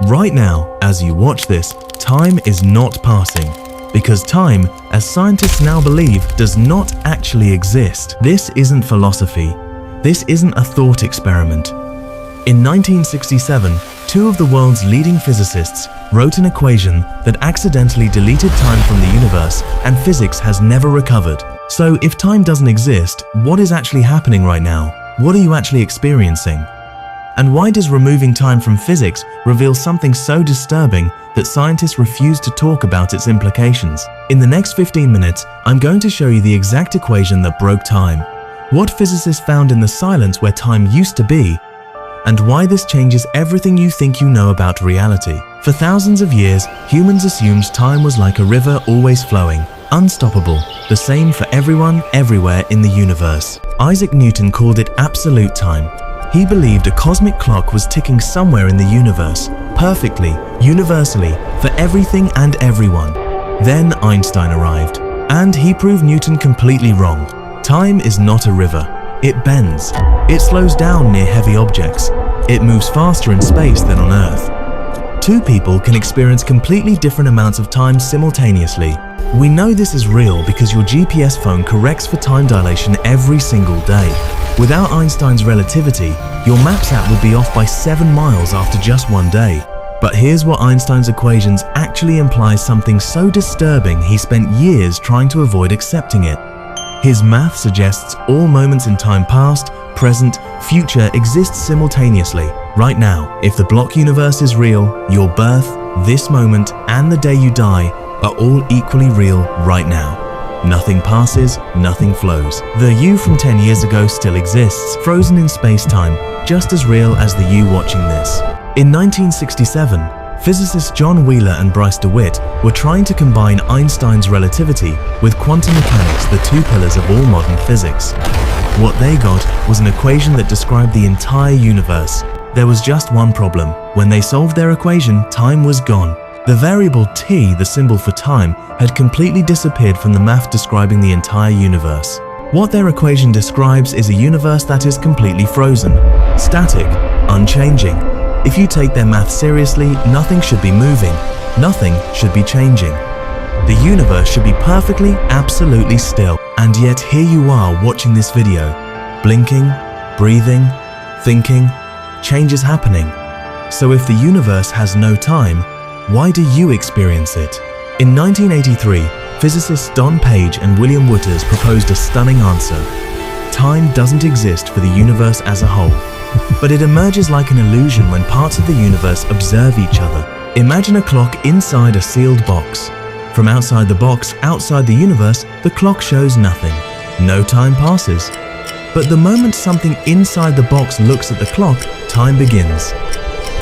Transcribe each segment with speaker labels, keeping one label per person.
Speaker 1: Right now, as you watch this, time is not passing. Because time, as scientists now believe, does not actually exist. This isn't philosophy. This isn't a thought experiment. In 1967, two of the world's leading physicists wrote an equation that accidentally deleted time from the universe, and physics has never recovered. So if time doesn't exist, what is actually happening right now? What are you actually experiencing? And why does removing time from physics reveal something so disturbing that scientists refuse to talk about its implications? In the next 15 minutes, I'm going to show you the exact equation that broke time, what physicists found in the silence where time used to be, and why this changes everything you think you know about reality. For thousands of years, humans assumed time was like a river always flowing, unstoppable, the same for everyone, everywhere in the universe. Isaac Newton called it absolute time. He believed a cosmic clock was ticking somewhere in the universe, perfectly, universally, for everything and everyone. Then Einstein arrived, and he proved Newton completely wrong. Time is not a river. It bends. It slows down near heavy objects. It moves faster in space than on Earth. Two people can experience completely different amounts of time simultaneously. We know this is real because your GPS phone corrects for time dilation every single day. Without Einstein's relativity, your Maps app would be off by 7 miles after just one day. But here's what Einstein's equations actually imply something so disturbing he spent years trying to avoid accepting it. His math suggests all moments in time past, present, future exist simultaneously, right now. If the block universe is real, your birth, this moment, and the day you die are all equally real right now. Nothing passes, nothing flows. The you from 10 years ago still exists, frozen in space-time, just as real as the you watching this. In 1967, physicists John Wheeler and wheeler-dewitt were trying to combine Einstein's relativity with quantum mechanics, the two pillars of all modern physics. What they got was an equation that described the entire universe. There was just one problem. When they solved their equation, time was gone. The variable t, the symbol for time, had completely disappeared from the math describing the entire universe. What their equation describes is a universe that is completely frozen, static, unchanging. If you take their math seriously, nothing should be moving, nothing should be changing. The universe should be perfectly, absolutely still. And yet here you are watching this video, blinking, breathing, thinking, change is happening. So if the universe has no time, why do you experience it? In 1983, physicists Don Page and William Wootters proposed a stunning answer. Time doesn't exist for the universe as a whole, but it emerges like an illusion when parts of the universe observe each other. Imagine a clock inside a sealed box. From outside the box, outside the universe, the clock shows nothing. No time passes. But the moment something inside the box looks at the clock, time begins.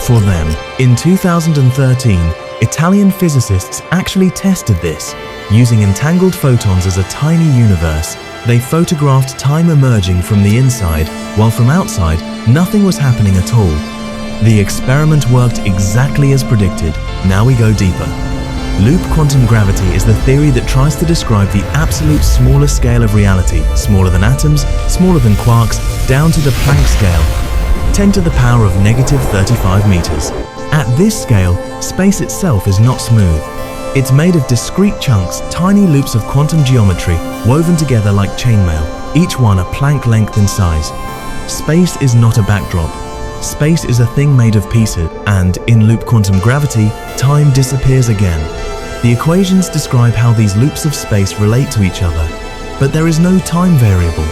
Speaker 1: For them, in 2013, Italian physicists actually tested this. Using entangled photons as a tiny universe, they photographed time emerging from the inside, while from outside, nothing was happening at all. The experiment worked exactly as predicted. Now we go deeper. Loop quantum gravity is the theory that tries to describe the absolute smallest scale of reality, smaller than atoms, smaller than quarks, down to the Planck scale, 10 to the power of negative 35 meters. At this scale, space itself is not smooth. It's made of discrete chunks, tiny loops of quantum geometry woven together like chainmail, each one a Planck length in size. Space is not a backdrop. Space is a thing made of pieces, and in loop quantum gravity, time disappears again. The equations describe how these loops of space relate to each other, but there is no time variable.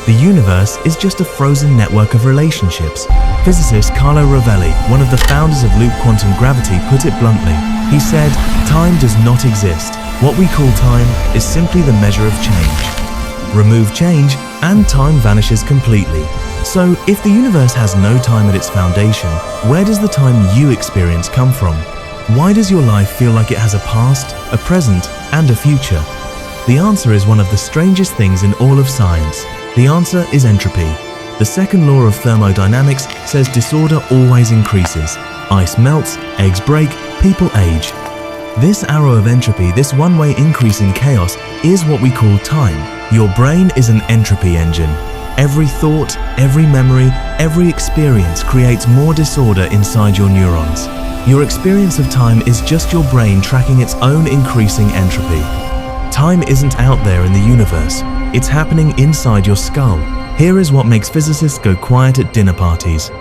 Speaker 1: The universe is just a frozen network of relationships. Physicist Carlo Rovelli, one of the founders of loop quantum gravity, put it bluntly. He said, "Time does not exist. What we call time is simply the measure of change. Remove change, and time vanishes completely." So, if the universe has no time at its foundation, where does the time you experience come from? Why does your life feel like it has a past, a present, and a future? The answer is one of the strangest things in all of science. The answer is entropy. The second law of thermodynamics says disorder always increases. Ice melts, eggs break, people age. This arrow of entropy, this one-way increase in chaos, is what we call time. Your brain is an entropy engine. Every thought, every memory, every experience creates more disorder inside your neurons. Your experience of time is just your brain tracking its own increasing entropy. Time isn't out there in the universe, it's happening inside your skull. Here is what makes physicists go quiet at dinner parties.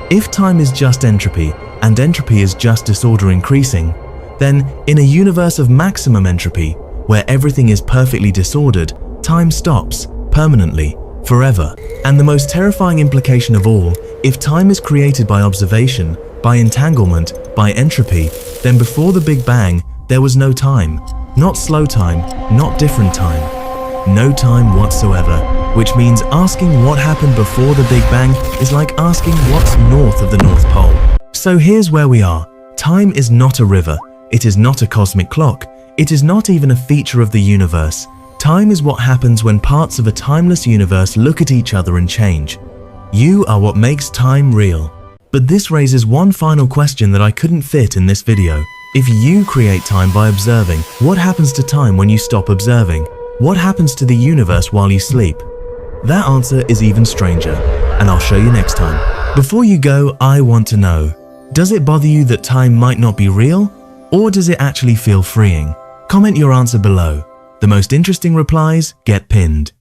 Speaker 1: If time is just entropy, and entropy is just disorder increasing, then in a universe of maximum entropy, where everything is perfectly disordered, time stops, permanently, forever. And the most terrifying implication of all, if time is created by observation, by entanglement, by entropy, then before the Big Bang, there was no time. Not slow time, not different time. No time whatsoever, which means asking what happened before the Big Bang is like asking what's north of the North Pole. So here's where we are. Time is not a river. It is not a cosmic clock. It is not even a feature of the universe. Time is what happens when parts of a timeless universe look at each other and change. You are what makes time real. But this raises one final question that I couldn't fit in this video. If you create time by observing, what happens to time when you stop observing? What happens to the universe while you sleep? That answer is even stranger, and I'll show you next time. Before you go, I want to know, does it bother you that time might not be real? Or does it actually feel freeing? Comment your answer below. The most interesting replies get pinned.